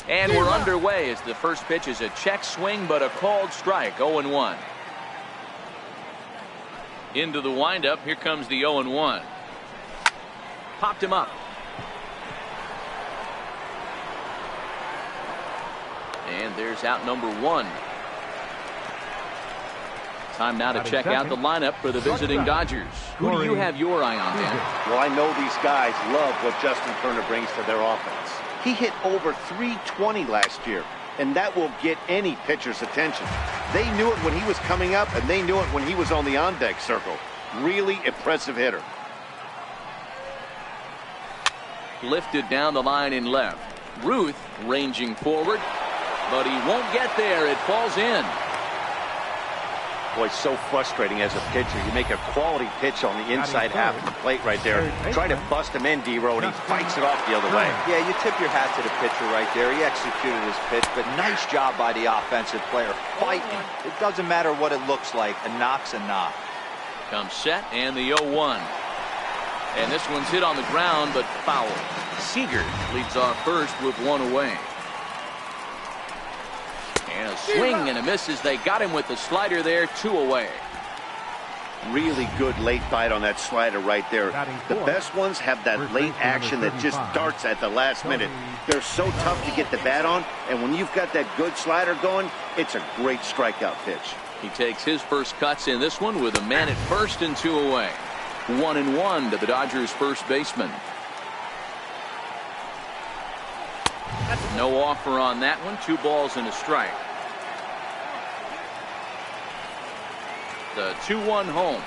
And we're underway as the first pitch is a check swing, but a called strike. 0-1. Into the windup. Here comes the 0-1. Popped him up. And there's out number 1. Time now to check out the lineup for the visiting Dodgers. Who do you have your eye on, Dan? Well, I know these guys love what Justin Turner brings to their offense. He hit over 320 last year, and that will get any pitcher's attention. They knew it when he was coming up, and they knew it when he was on the on-deck circle. Really impressive hitter. Lifted down the line in left. Ruth ranging forward, but he won't get there. It falls in. Boy, so frustrating as a pitcher. You make a quality pitch on the inside half of the plate right there. Try to bust him in, D-Row, and he fights it off the other way. Yeah, you tip your hat to the pitcher right there. He executed his pitch, but nice job by the offensive player. Fighting. It doesn't matter what it looks like. A knock's a knock. Comes set and the 0-1. And this one's hit on the ground, but foul. Seager leads off first with 1 away. And a swing and a miss as they got him with the slider there. 2 away. Really good late bite on that slider right there. The best ones have that late action that just darts at the last minute. They're so tough to get the bat on, and when you've got that good slider going, it's a great strikeout pitch. He takes his first cuts in this one with a man at first and 2 away. 1-1 to the Dodgers first baseman. No offer on that one. 2 balls and a strike. The 2-1 home.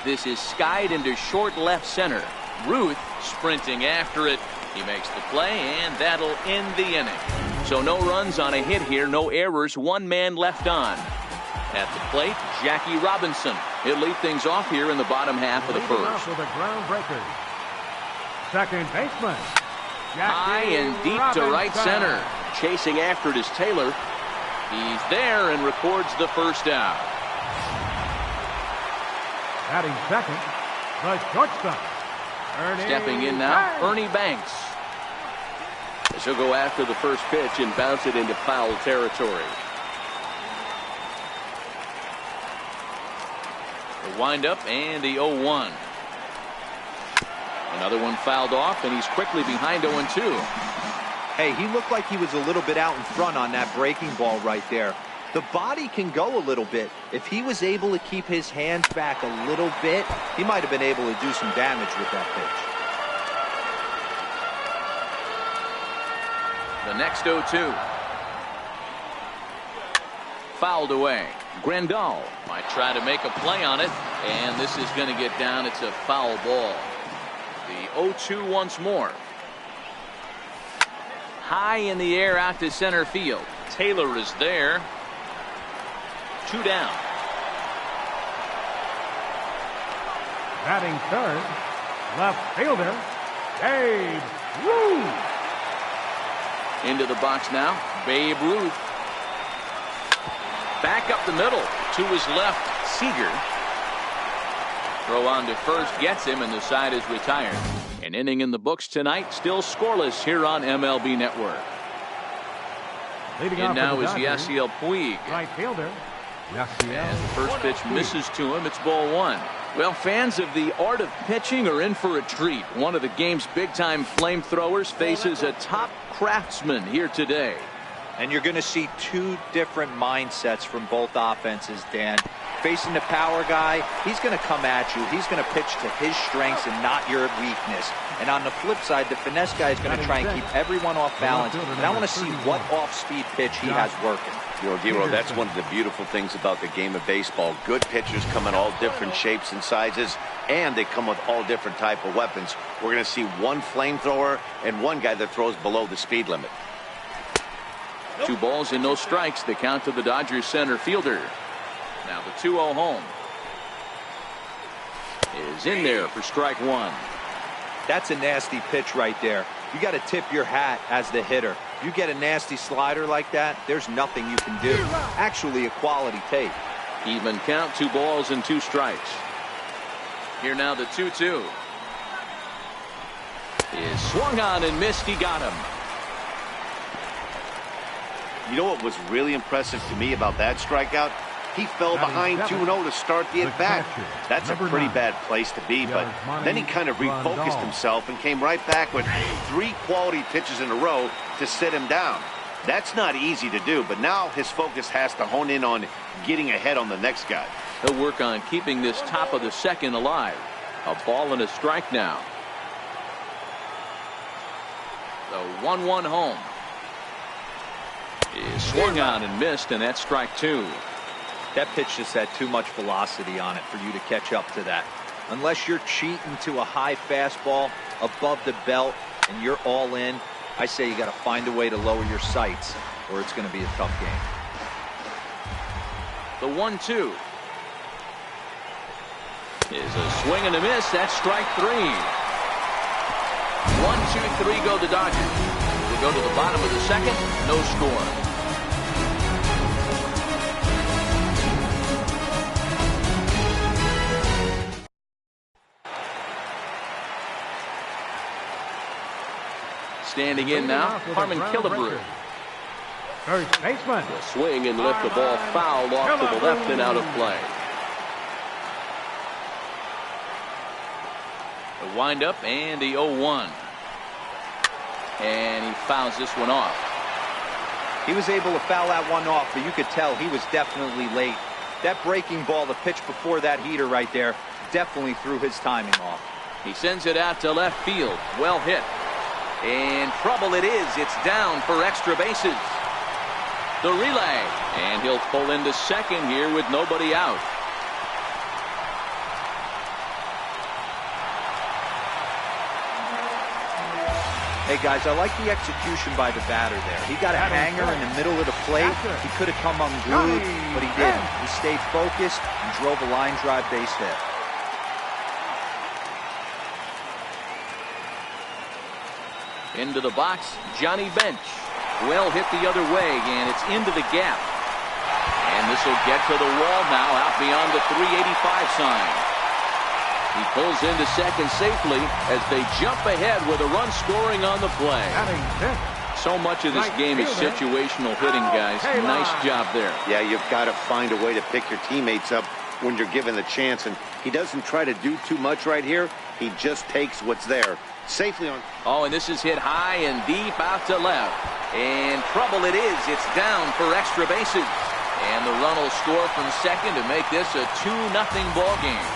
This is skied into short left center. Ruth sprinting after it. He makes the play, and that'll end the inning. So no runs on a hit here, no errors, 1 man left on. At the plate, Jackie Robinson. He'll lead things off here in the bottom half of the first. For the groundbreaker, second baseman. High and deep to right center. Chasing after it is Taylor. He's there and records the first out. Batting second, the shortstop. Stepping in now, Ernie Banks. He'll go after the first pitch and bounce it into foul territory. The windup and the 0-1. Another one fouled off, and he's quickly behind 0-2. Hey, he looked like he was a little bit out in front on that breaking ball right there. The body can go a little bit. If he was able to keep his hands back a little bit, he might have been able to do some damage with that pitch. The next 0-2. Fouled away. Grandal might try to make a play on it, and this is going to get down. It's a foul ball. The 0-2 once more. High in the air out to center field. Taylor is there. 2 down. Batting third, left fielder, Babe Ruth. Into the box now, Babe Ruth. Back up the middle to his left, Seager. Throw on to first gets him, and the side is retired. An inning in the books tonight, still scoreless here on MLB Network. And now is Yasiel Puig. Right fielder. As the first pitch misses to him, it's ball 1. Well, fans of the art of pitching are in for a treat. One of the game's big-time flamethrowers faces a top craftsman here today. And you're going to see 2 different mindsets from both offenses, Dan. Facing the power guy, he's going to come at you. He's going to pitch to his strengths and not your weakness. And on the flip side, the finesse guy is going to try and keep everyone off balance. And I want to see what off-speed pitch he has working. You know, D-Row, that's one of the beautiful things about the game of baseball. Good pitchers come in all different shapes and sizes, and they come with all different type of weapons. We're going to see 1 flamethrower and 1 guy that throws below the speed limit. 2 balls and no strikes. The count to the Dodgers center fielder. Now the 2-0 home is in there for strike 1. That's a nasty pitch right there. You got to tip your hat as the hitter. You get a nasty slider like that, there's nothing you can do. Actually, a quality take. Even count, 2 balls and 2 strikes. Here now the 2-2. Is swung on and missed. He got him. You know what was really impressive to me about that strikeout? He fell behind 2-0 to start the at-bat. That's a pretty bad place to be, but then he kind of refocused himself and came right back with 3 quality pitches in a row to sit him down. That's not easy to do, but now his focus has to hone in on getting ahead on the next guy. He'll work on keeping this top of the second alive. A ball and a strike now. The 1-1 home is swung on and missed, and that's strike 2. That pitch just had too much velocity on it for you to catch up to that. Unless you're cheating to a high fastball above the belt and you're all in, I say you got to find a way to lower your sights or it's going to be a tough game. The 1-2 is a swing and a miss. That's strike 3. 1, 2, 3 go the Dodgers. We go to the bottom of the second. No score. Standing in now, Harmon Killebrew. First baseman. The swing and lift the ball foul off to the left and out of play. The windup and the 0-1. And he fouls this one off. He was able to foul that one off, but you could tell he was definitely late. That breaking ball, the pitch before that heater right there, definitely threw his timing off. He sends it out to left field. Well hit. And trouble it is. It's down for extra bases. The relay. And he'll pull into second here with nobody out. Hey, guys, I like the execution by the batter there. He got a hanger in the middle of the plate. He could have come unglued, but he didn't. He stayed focused and drove a line drive base hit. Into the box, Johnny Bench. Well hit the other way, and it's into the gap. And this will get to the wall now, out beyond the 385 sign. He pulls into second safely as they jump ahead with a run scoring on the play. So much of this game is situational hitting, guys. Nice job there. Yeah, you've got to find a way to pick your teammates up when you're given the chance, and he doesn't try to do too much right here. He just takes what's there safely on. Oh, and this is hit high and deep out to left. And trouble it is. It's down for extra bases. And the run will score from second to make this a 2-0 ball game.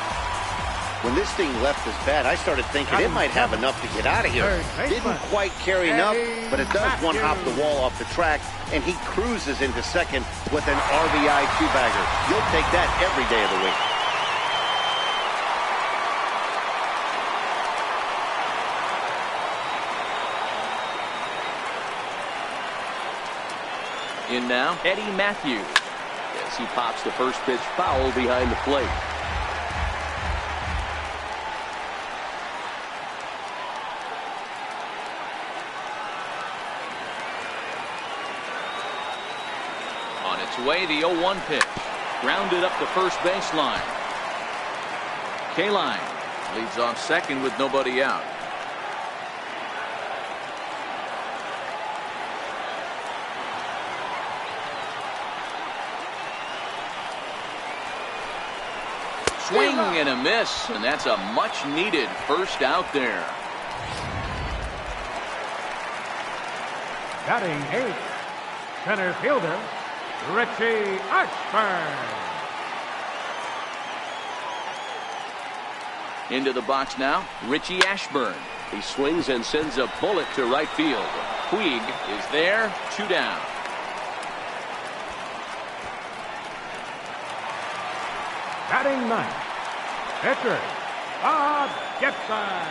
When this thing left his bat, I started thinking it might have enough to get out of here. Didn't quite carry enough, but it does one hop the wall off the track, and he cruises into second with an RBI two-bagger. You'll take that every day of the week. In now, Eddie Matthews, as he pops the first pitch foul behind the plate. On its way, the 0-1 pitch. Grounded up the first baseline. K-Line leads off second with nobody out. Swing and a miss, and that's a much-needed first out there. Batting 8th, center fielder, Richie Ashburn. Into the box now, Richie Ashburn. He swings and sends a bullet to right field. Puig is there, 2 down. Batting 9th, pitcher, Bob Gibson.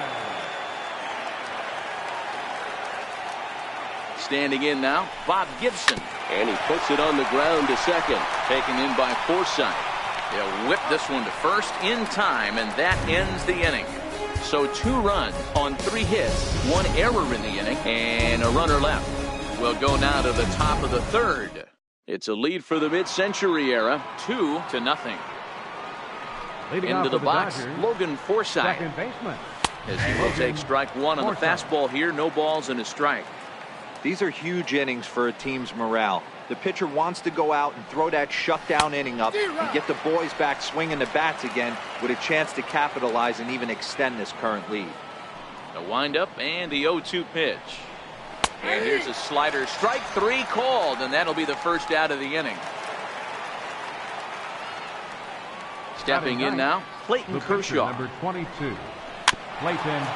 Standing in now, Bob Gibson. And he puts it on the ground to second. Taken in by Forsythe. They'll whip this one to first in time, and that ends the inning. So 2 runs on 3 hits, 1 error in the inning, and a runner left. We'll go now to the top of the 3rd. It's a lead for the mid-century era, 2-0. Into the box, Dodgers, Logan Forsythe. Second baseman. As he will take strike 1 on the fastball here, no balls and a strike. These are huge innings for a team's morale. The pitcher wants to go out and throw that shutdown inning up and get the boys back swinging the bats again with a chance to capitalize and even extend this current lead. The windup and the 0-2 pitch. And here's a slider. Strike three called, and that'll be the first out of the inning. Stepping in now, Clayton Kershaw. Number 22, Clayton.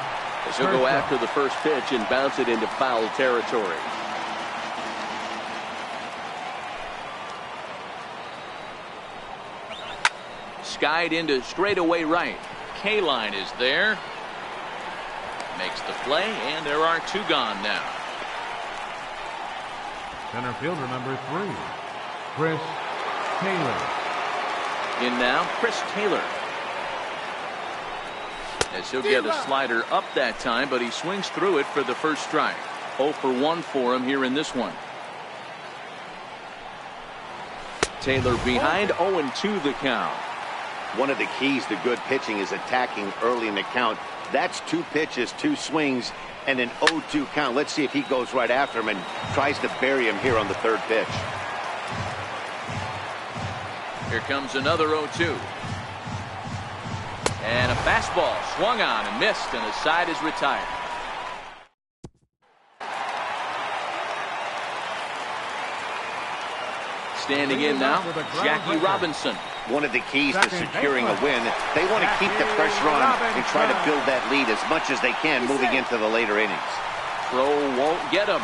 He'll go after the first pitch and bounce it into foul territory. Skied into straightaway right. K-line is there. Makes the play, and there are two gone now. Center fielder number 3, Chris Taylor. In now, Chris Taylor. As he'll get a slider up that time, but he swings through it for the first strike. 0 for 1 for him here in this one. Taylor behind, 0-2 the count. One of the keys to good pitching is attacking early in the count. That's 2 pitches, 2 swings, and an 0-2 count. Let's see if he goes right after him and tries to bury him here on the 3rd pitch. Here comes another 0-2. And a fastball swung on and missed, and the side is retired. Standing in now, Jackie Robinson. One of the keys to securing a win, they want to keep the pressure on and try to build that lead as much as they can moving into the later innings. Throw won't get him.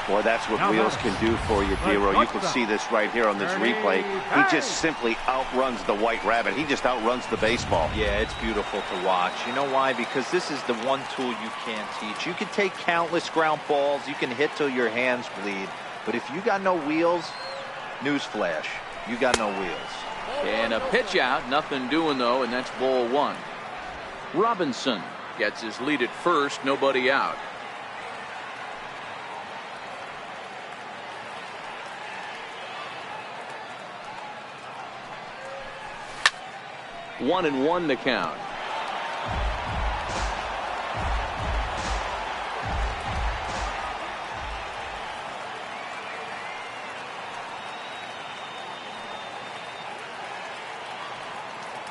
Boy, that's what wheels can do for you, Dero. You can see this right here on this replay. He just simply outruns the White Rabbit. He just outruns the baseball. Yeah, it's beautiful to watch. You know why? Because this is the one tool you can't teach. You can take countless ground balls. You can hit till your hands bleed. But if you got no wheels, newsflash, you got no wheels. And a pitch out, nothing doing though, and that's ball 1. Robinson gets his lead at first, nobody out. One and one to count.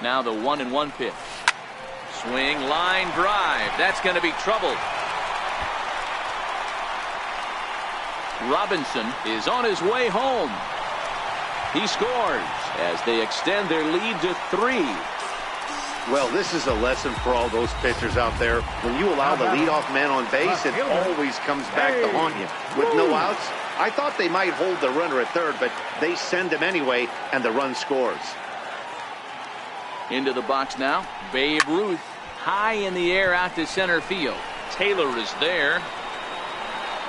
Now the 1-1 pitch. Swing, line drive. That's going to be trouble. Robinson is on his way home. He scores as they extend their lead to 3. Well, this is a lesson for all those pitchers out there. When you allow the leadoff man on base, it always comes back to haunt you. With no outs, I thought they might hold the runner at third, but they send him anyway, and the run scores. Into the box now, Babe Ruth. High in the air out to center field. Taylor is there.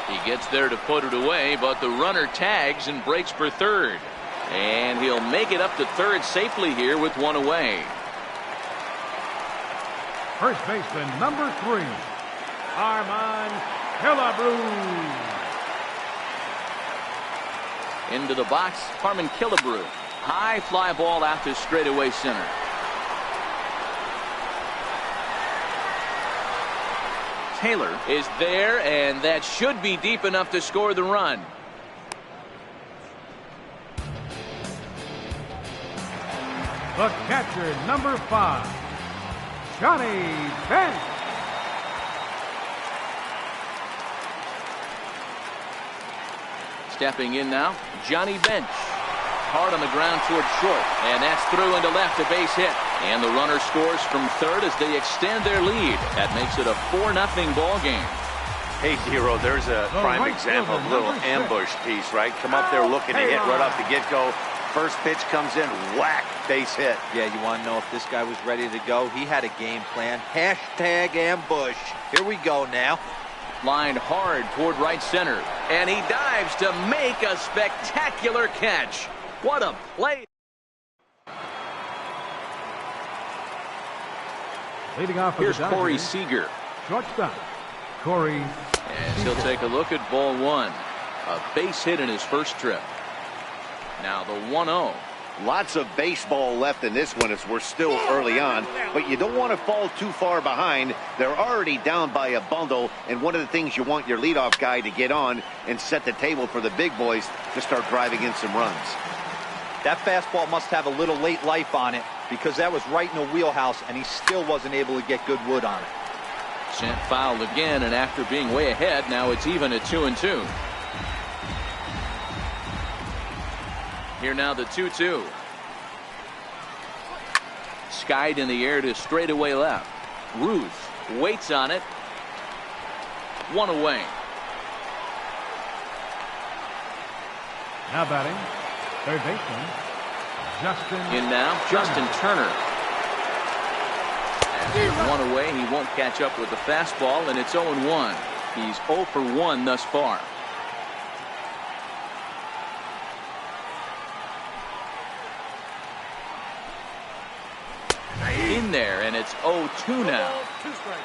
He gets there to put it away, but the runner tags and breaks for third. And he'll make it up to third safely here with one away. First baseman number 3, Armand Killebrew. Into the box, Harmon Killebrew. High fly ball out to straightaway center. Taylor is there, and that should be deep enough to score the run. The catcher, number 5, Johnny Bench. Stepping in now, Johnny Bench. Hard on the ground toward short, and that's through into left, a base hit. And the runner scores from third as they extend their lead. That makes it a 4-0 ball game. Hey, Dero, there's a prime example of a little ambush piece, right? Come up there looking to hit right off the get-go. First pitch comes in, whack, base hit. Yeah, you want to know if this guy was ready to go? He had a game plan. Hashtag ambush. Here we go now. Lined hard toward right center, and he dives to make a spectacular catch. What a play. Leading off Here's Corey Seager. Shortstop, Corey. As he'll take a look at ball 1. A base hit in his first trip. Now the 1-0. Lots of baseball left in this one as we're still early on, but you don't want to fall too far behind. They're already down by a bundle, and one of the things you want your leadoff guy to get on and set the table for the big boys to start driving in some runs. That fastball must have a little late life on it, because that was right in the wheelhouse, and he still wasn't able to get good wood on it. Sent foul again, and after being way ahead, now it's even at 2-2. Here now the 2-2. Skied in the air to straightaway left. Ruth waits on it. One away. Now batting, third baseman, Justin. In now, Justin Turner. After one away, he won't catch up with the fastball, and it's 0-1. He's 0 for 1 thus far. In there, and it's 0-2 now.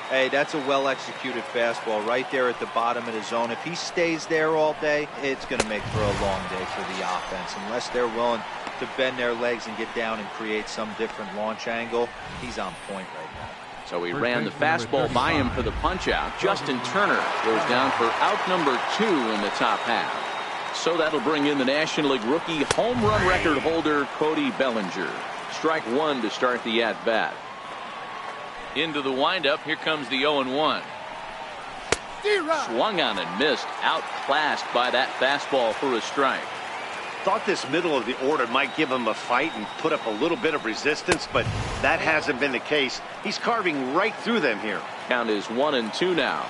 Hey, that's a well-executed fastball right there at the bottom of the zone. If he stays there all day, it's going to make for a long day for the offense. Unless they're willing to bend their legs and get down and create some different launch angle, he's on point right now. So he ran the fastball by him for the punch-out. Justin Turner goes down for out number 2 in the top half. So that'll bring in the National League rookie home run record holder Cody Bellinger. Strike one to start the at-bat. Into the windup. Here comes the 0-1. Swung on and missed. Outclassed by that fastball for a strike. Thought this middle of the order might give him a fight and put up a little bit of resistance, but that hasn't been the case. He's carving right through them here. Count is 1-2 now.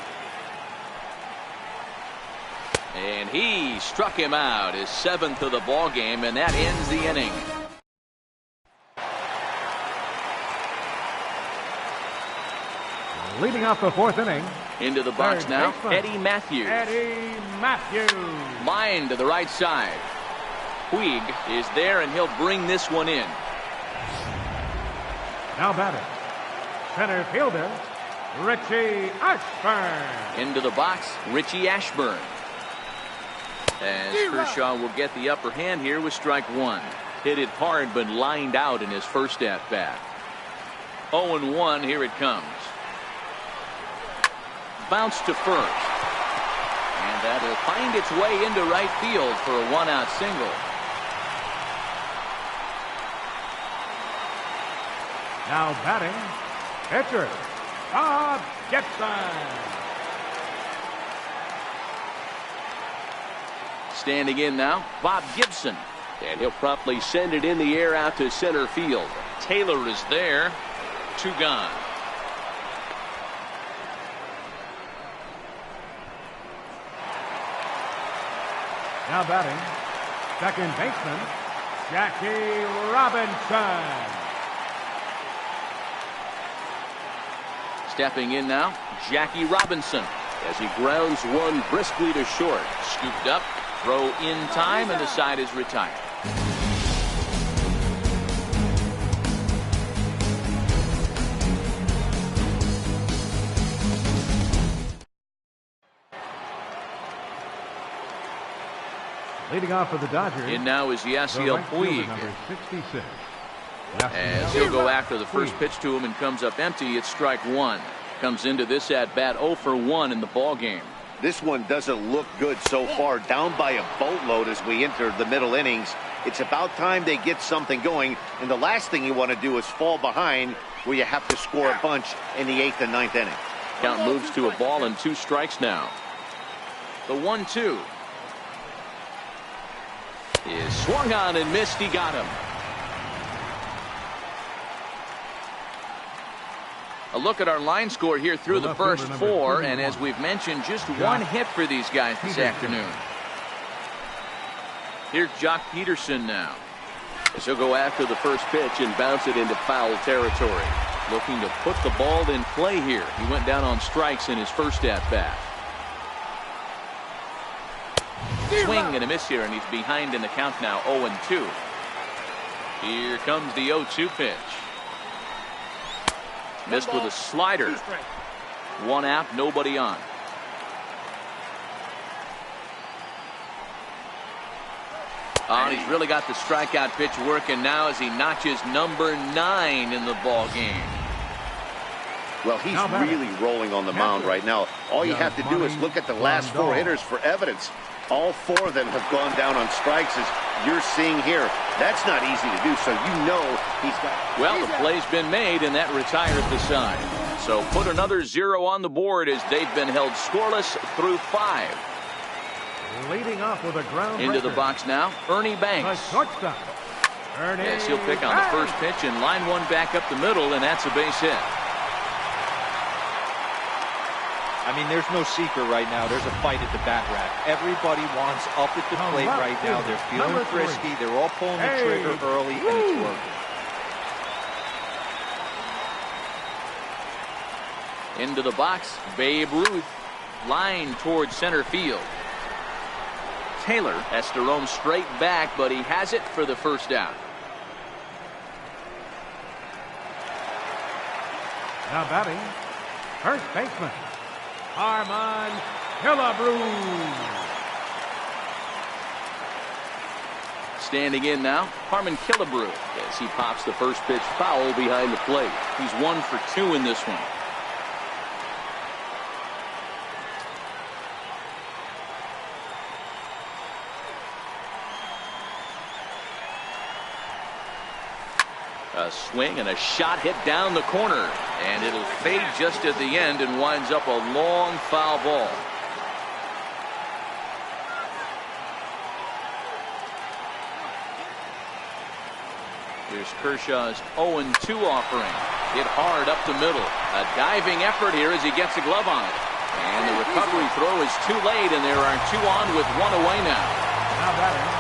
And he struck him out, his 7th of the ball game, and that ends the inning. Leading off the fourth inning. Into the box third now, baseman, Eddie Matthews. Eddie Matthews. Line to the right side. Puig is there, and he'll bring this one in. Now batting, center fielder, Richie Ashburn. Into the box, Richie Ashburn. As Kershaw will get the upper hand here with strike one. Hit it hard, but lined out in his first at-bat. 0-1, here it comes. Bounce to first. And that'll find its way into right field for a one-out single. Now batting, pitcher, Bob Gibson. Standing in now, Bob Gibson. And he'll promptly send it in the air out to center field. Taylor is there. 2 gone. Now batting, second baseman, Jackie Robinson. Stepping in now, Jackie Robinson. As he grounds one briskly to short. Scooped up, throw in time, and the side is retired. Leading off for the Dodgers. In now is Yasiel right fielder, Puig. number 66. As he'll go after the first pitch to him and comes up empty, it's strike one. Comes into this at-bat 0 for 1 in the ball game. This one doesn't look good so far. Down by a boatload as we enter the middle innings. It's about time they get something going, and the last thing you want to do is fall behind where you have to score a bunch in the 8th and 9th inning. Count moves to a ball and 2 strikes now. The 1-2 is swung on and missed. He got him. A look at our line score here through the first 4, and as we've mentioned, just 1 hit for these guys this afternoon. Here's Jock Peterson now. As he'll go after the first pitch and bounce it into foul territory. Looking to put the ball in play here. He went down on strikes in his first at-bat. Swing and a miss here, and he's behind in the count now, 0-2. Here comes the 0-2 pitch. Missed with a slider. 1 out, nobody on. Oh, and he's really got the strikeout pitch working now as he notches number 9 in the ball game. Well, he's really rolling on the mound right now. All you have to do is look at the last 4 hitters for evidence. All 4 of them have gone down on strikes, as you're seeing here. That's not easy to do, so you know he's got... Well, the play's been made, and that retires the side. So put another 0 on the board as they've been held scoreless through 5. Leading off with a ground Into the box now, Ernie Banks. Yes, he'll pick on the first pitch and line one back up the middle, and that's a base hit. I mean, there's no secret right now. There's a fight at the bat rack. Everybody wants up at the plate right now. They're feeling frisky. They're all pulling the trigger early, and it's working. Into the box, Babe Ruth. Line towards center field. Taylor has to roam straight back, but he has it for the first out. Now batting, first baseman, Harmon Killebrew. Standing in now, Harmon Killebrew as he pops the first pitch foul behind the plate. He's 1 for 2 in this one. A swing and a shot hit down the corner, and it'll fade just at the end and winds up a long foul ball. Here's Kershaw's 0-2 offering. Hit hard up the middle. A diving effort here as he gets a glove on it. And the recovery throw is too late, and there are 2 on with 1 away now. Now batting.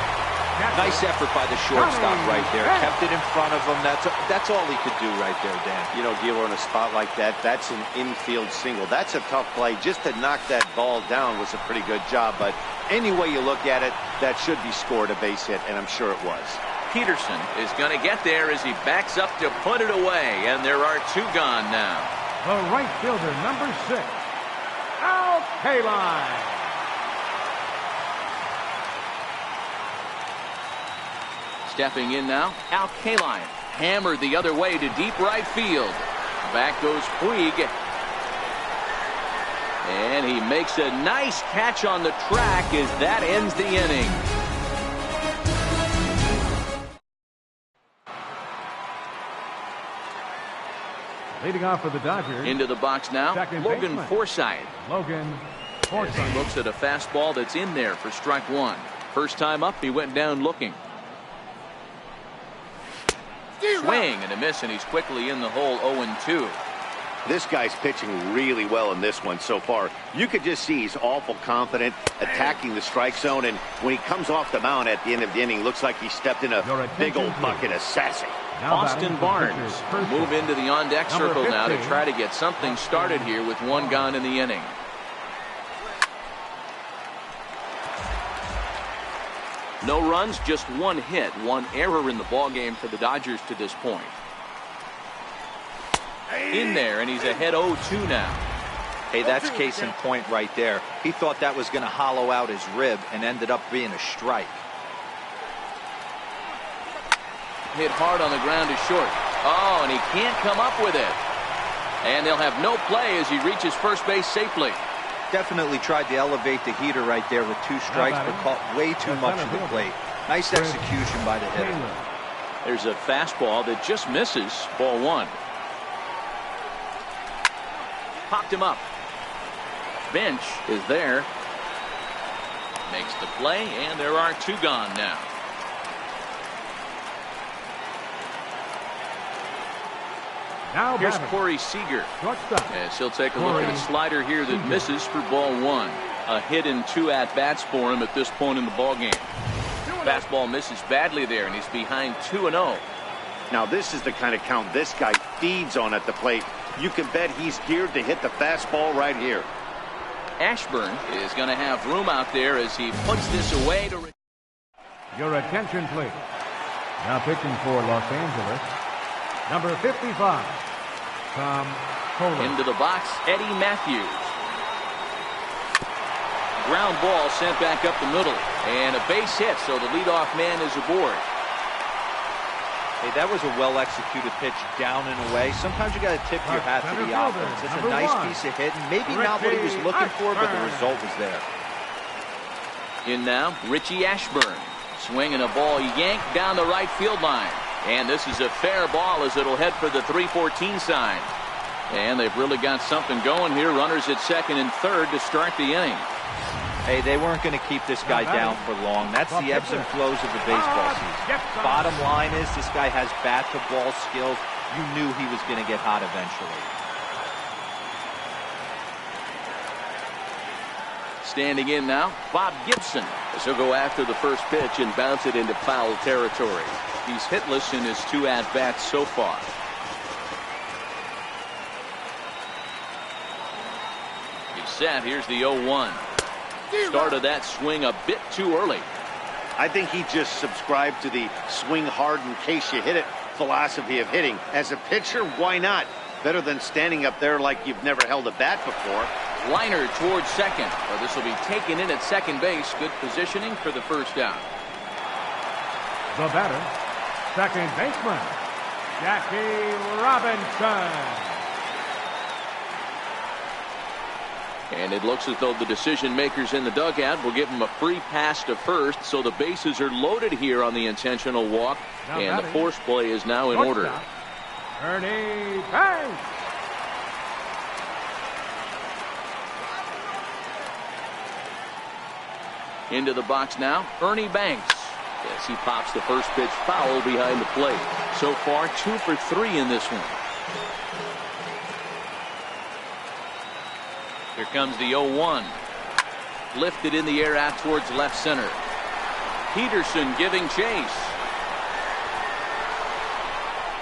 Nice effort by the shortstop right there. Kept it in front of him. That's all he could do right there, Dan. You know, Gilo, in a spot like that, that's an infield single. That's a tough play. Just to knock that ball down was a pretty good job. But any way you look at it, that should be scored a base hit, and I'm sure it was. Peterson is going to get there as he backs up to put it away, and there are 2 gone now. The right fielder, number 6, Al Kaline. Stepping in now, Al Kaline hammered the other way to deep right field. Back goes Puig. And he makes a nice catch on the track as that ends the inning. Leading off for the Dodgers. Into the box now, Logan Forsythe. Logan Forsythe. As he looks at a fastball that's in there for strike 1. First time up, he went down looking. Swing and a miss, and he's quickly in the hole. 0-2. This guy's pitching really well in this one so far. You could just see he's awful confident, attacking the strike zone, and when he comes off the mound at the end of the inning, looks like he stepped in a big old bucket of sassy. Austin Barnes will move into the on-deck circle now to try to get something started here with 1 gone in the inning. No runs, just 1 hit, 1 error in the ball game for the Dodgers to this point. In there, and he's ahead 0-2 now. Hey, that's case in point right there. He thought that was going to hollow out his rib and ended up being a strike. Hit hard on the ground to short. Oh, and he can't come up with it. And they'll have no play as he reaches first base safely. Definitely tried to elevate the heater right there with 2 strikes, but caught way too much of the plate. Nice execution by the hitter. There's a fastball that just misses. Ball 1. Popped him up. Bench is there. Makes the play, and there are 2 gone now. Now here's batting. Corey Seager. As he'll take a look at a slider here that misses for ball 1. A hit in 2 at-bats for him at this point in the ball game. Fastball misses badly there, and he's behind 2-0. Now this is the kind of count this guy feeds on at the plate. You can bet he's geared to hit the fastball right here. Ashburn is going to have room out there as he puts this away to... Your attention, please. Now pitching for Los Angeles, number 55, Tom Kohler. Into the box, Eddie Matthews. ground ball sent back up the middle. And a base hit, so the leadoff man is aboard. Hey, that was a well-executed pitch down and away. Sometimes you got to tip your hat to the offense. It's a nice piece of hitting. Maybe not what he was looking for, but the result was there. In now, Richie Ashburn. Swinging a ball yanked down the right field line. And this is a fair ball as it'll head for the 3-14 sign. And they've really got something going here. Runners at second and third to start the inning. Hey, they weren't going to keep this guy down for long. That's the ebbs and flows of the baseball season. Bottom line is this guy has bat-to-ball skills. You knew he was going to get hot eventually. Standing in now, Bob Gibson, as he'll go after the first pitch and bounce it into foul territory. He's hitless in his 2 at-bats so far. He's set. Here's the 0-1. Started that swing a bit too early. I think he just subscribed to the swing hard in case you hit it philosophy of hitting. As a pitcher, why not? Better than standing up there like you've never held a bat before. Liner towards second. Well, this will be taken in at second base. Good positioning for the first out. The batter, second baseman, Jackie Robinson. And it looks as though the decision makers in the dugout will give him a free pass to first, so the bases are loaded here on the intentional walk, and the force play is now in order. Ernie Banks. Into the box now, Ernie Banks. Yes, he pops the first pitch foul behind the plate. So far, 2 for 3 in this one. Here comes the 0-1. Lifted in the air out towards left center. Peterson giving chase.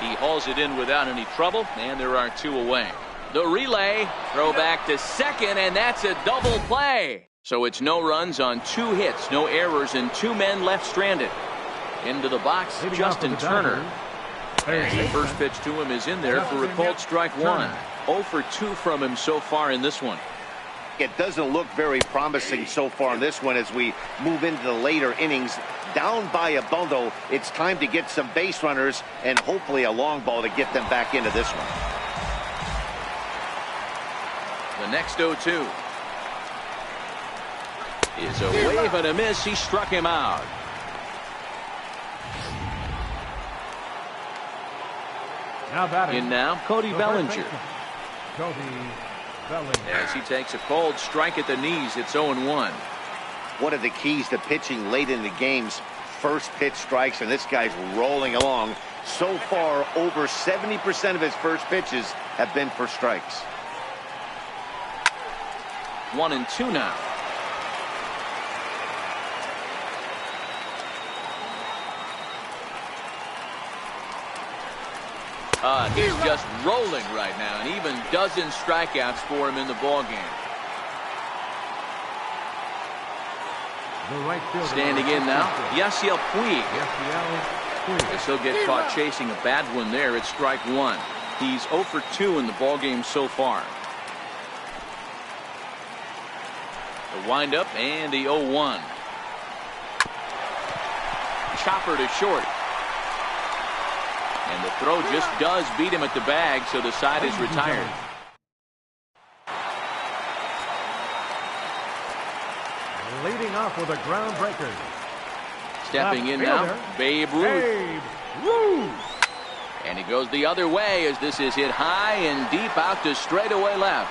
He hauls it in without any trouble, and there are 2 away. The relay, throw back to second, and that's a double play. So it's no runs on 2 hits, no errors, and 2 men left stranded. Into the box, Justin Turner. And the first pitch to him is in there for a called strike 1. 0 for 2 from him so far in this one. It doesn't look very promising so far in this one as we move into the later innings. Down by a bundle, it's time to get some base runners and hopefully a long ball to get them back into this one. The next 0-2 is a wave and a miss. He struck him out. In now, Cody Bellinger. As he takes a cold strike at the knees, it's 0-1. One of the keys to pitching late in the game's first pitch strikes, and this guy's rolling along. So far, over 70% of his first pitches have been for strikes. 1-2 now. He's just rolling right now, and even dozen strikeouts for him in the ballgame. Standing in now, Yasiel Puig. As he'll get caught chasing a bad one there, it's strike 1. He's 0 for 2 in the ballgame so far. The windup and the 0-1. Chopper to short. And the throw just does beat him at the bag, so the side is retired. Leading off with a groundbreaker. Stepping in now, Babe Ruth. And he goes the other way as this is hit high and deep out to straightaway left.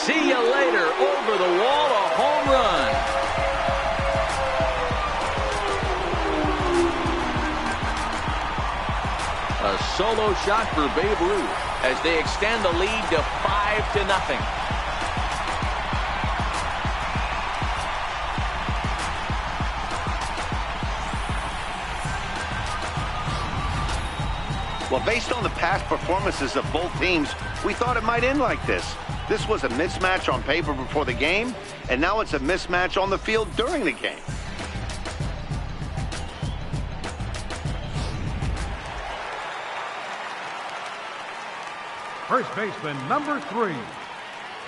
See you later. Over the wall, a home run. A solo shot for Babe Ruth as they extend the lead to 5-0. Well, based on the past performances of both teams, we thought it might end like this. This was a mismatch on paper before the game, and now it's a mismatch on the field during the game. First baseman, number 3.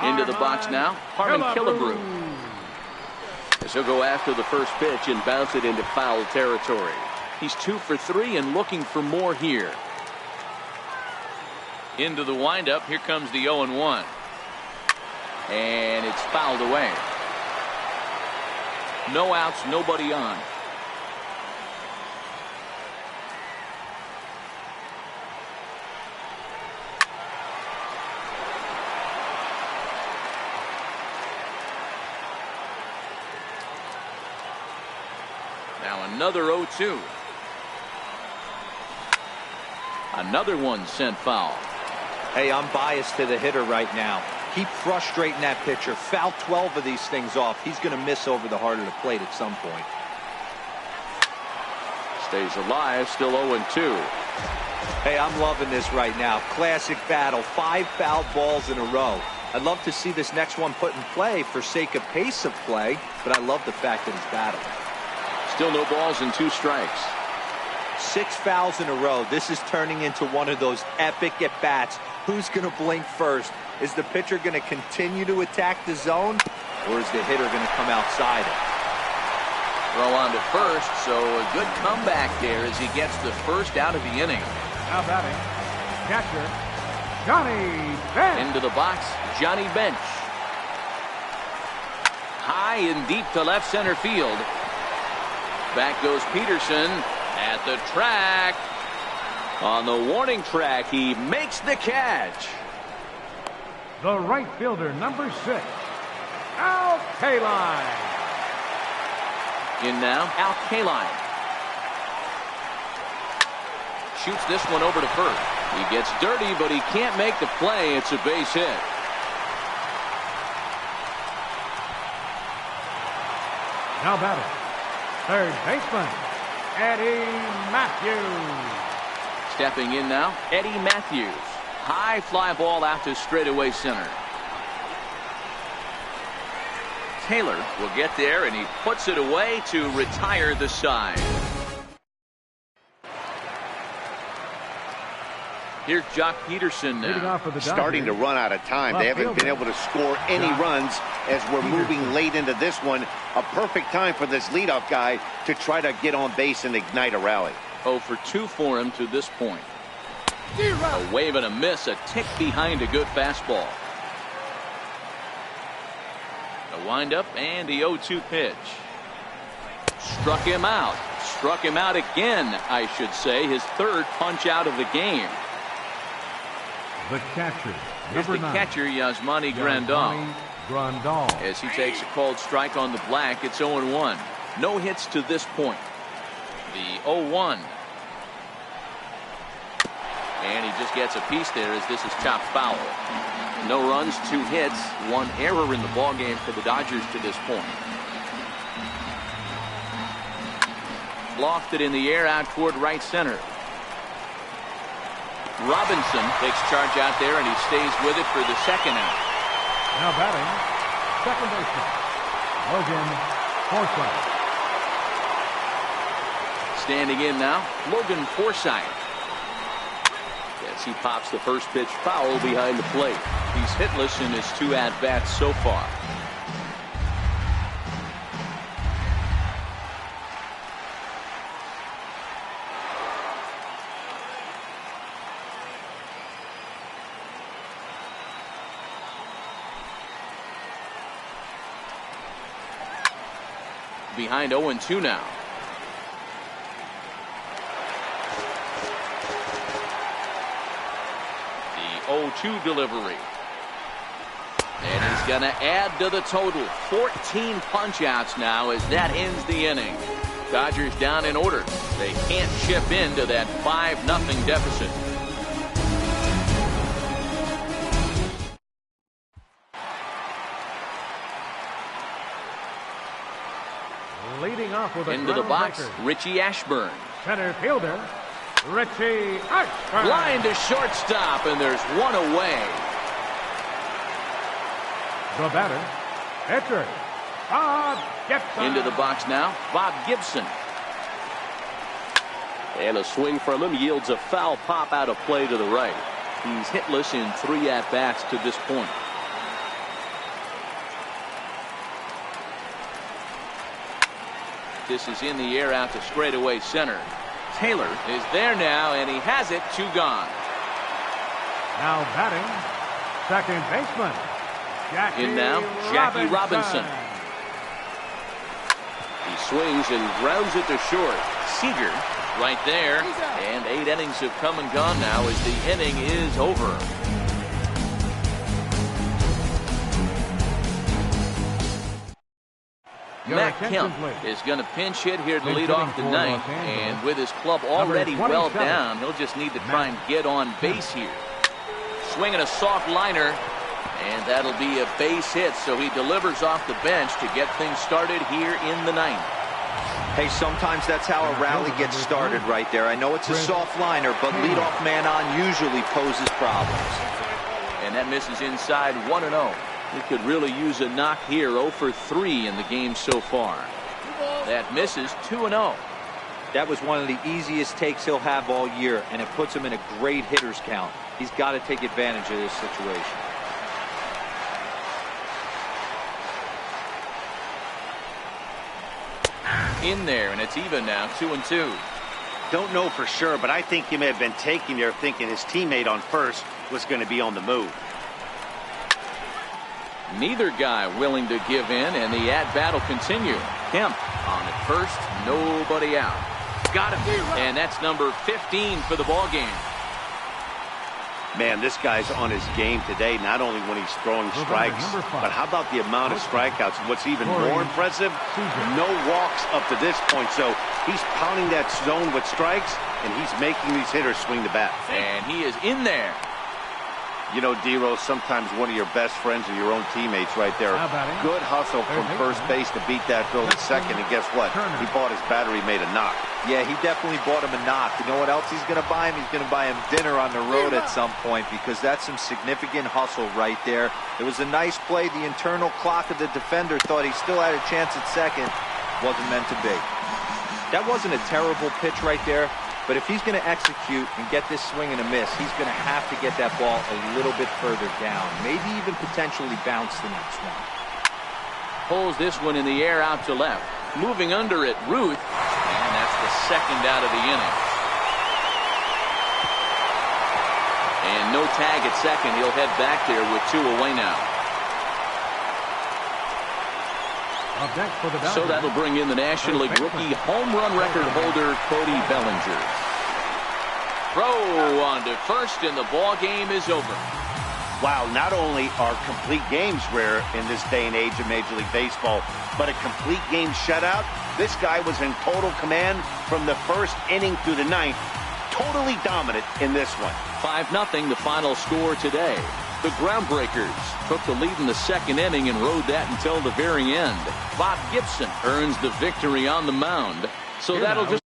Into the box now, Harmon Killebrew. As he'll go after the first pitch and bounce it into foul territory. He's 2 for 3 and looking for more here. Into the windup. Here comes the 0-1. And it's fouled away. No outs, nobody on. Now another 0-2. Another one sent foul. Hey, I'm biased to the hitter right now. Keep frustrating that pitcher. Foul 12 of these things off. He's going to miss over the heart of the plate at some point. Stays alive, still 0-2. Hey, I'm loving this right now. Classic battle. 5 foul balls in a row. I'd love to see this next one put in play for sake of pace of play, but I love the fact that he's battling. Still no balls and 2 strikes. 6 fouls in a row. This is turning into one of those epic at-bats. Who's going to blink first? Is the pitcher going to continue to attack the zone, or is the hitter going to come outside it? Throw on to first, so a good comeback there as he gets the first out of the inning. Now batting, catcher, Johnny Bench. Into the box, Johnny Bench. High and deep to left center field. Back goes Peterson at the track. On the warning track, he makes the catch. The right fielder, number 6, Al Kaline. In now, Al Kaline. Shoots this one over to first. He gets dirty, but he can't make the play. It's a base hit. Now batting, third baseman, Eddie Matthews. Stepping in now, Eddie Matthews. High fly ball out to straightaway center. Taylor will get there, and he puts it away to retire the side. Here's Jock Peterson now. Starting to run out of time. They haven't been able to score any runs as we're moving late into this one. A perfect time for this leadoff guy to try to get on base and ignite a rally. 0 for 2 for him to this point. A wave and a miss, a tick behind a good fastball. A windup and the 0-2 pitch. Struck him out. Struck him out again, I should say. His third punch out of the game. The catcher, Here's the catcher, Yasmani Grandal. As he takes a called strike on the black, it's 0-1. No hits to this point. The 0-1. And he just gets a piece there as this is chopped foul. No runs, 2 hits, 1 error in the ballgame for the Dodgers to this point. Lofted in the air out toward right center. Robinson takes charge out there, and he stays with it for the second out. Now batting, second baseman, Logan Forsythe. Standing in now, Logan Forsythe. As he pops the first pitch foul behind the plate. He's hitless in his 2 at-bats so far. Behind 0-2 now. The 0-2 delivery. And he's going to add to the total. 14 punch-outs now as that ends the inning. Dodgers down in order. They can't chip into that 5-0 deficit. Leading off with a into the box, Richie Ashburn. Center fielder, Richie Ashburn. Line to shortstop, and there's one away. The batter, pitcher, Bob Gibson. Into the box now, Bob Gibson. And a swing from him yields a foul pop out of play to the right. He's hitless in 3 at-bats to this point. This is in the air out to straightaway center. Taylor is there now, and he has it. 2 gone. Now batting, second baseman, Jackie In now, Jackie Robinson. He swings and grounds it to short. Seager right there. And 8 innings have come and gone now as the inning is over. Matt Kemp is going to pinch hit here to lead off the ninth. And with his club already well down, he'll just need to try and get on base here. Swinging a soft liner. And that'll be a base hit, so he delivers off the bench to get things started here in the ninth. Hey, sometimes that's how a rally gets started right there. I know it's a soft liner, but leadoff man on usually poses problems. And that misses inside 1-0. He could really use a knock here. 0 for 3 in the game so far. That misses 2-0. That was one of the easiest takes he'll have all year, and it puts him in a great hitter's count. He's got to take advantage of this situation. In there, and it's even now, 2-2. Don't know for sure, but I think he may have been taking there thinking his teammate on first was going to be on the move. Neither guy willing to give in, and the at-bat will continue. Kemp on at first, nobody out. Got him, and that's number 15 for the ball game. Man, this guy's on his game today, not only when he's throwing strikes, but how about the amount of strikeouts? And what's even more impressive, no walks up to this point. So he's pounding that zone with strikes, and he's making these hitters swing the bat. And he is in there. You know, D-Rose, sometimes one of your best friends are your own teammates right there. Good hustle from first base to beat that throw to second, and guess what? He bought his battery, made a knock. Yeah, he definitely bought him a knock. You know what else he's going to buy him? He's going to buy him dinner on the road at some point, because that's some significant hustle right there. It was a nice play. The internal clock of the defender thought he still had a chance at second. Wasn't meant to be. That wasn't a terrible pitch right there. But if he's going to execute and get this swing and a miss, he's going to have to get that ball a little bit further down. Maybe even potentially bounce the next one. Pulls this one in the air out to left. Moving under it, Ruth. And that's the second out of the inning. And no tag at second. He'll head back there with 2 away now. So that'll bring in the National League rookie home run record holder, Cody Bellinger. Throw on to first, and the ball game is over. Wow, not only are complete games rare in this day and age of Major League Baseball, but a complete game shutout. This guy was in total command from the first inning through the ninth. Totally dominant in this one. 5-0 the final score today. The Groundbreakers took the lead in the second inning and rode that until the very end. Bob Gibson earns the victory on the mound. So that'll just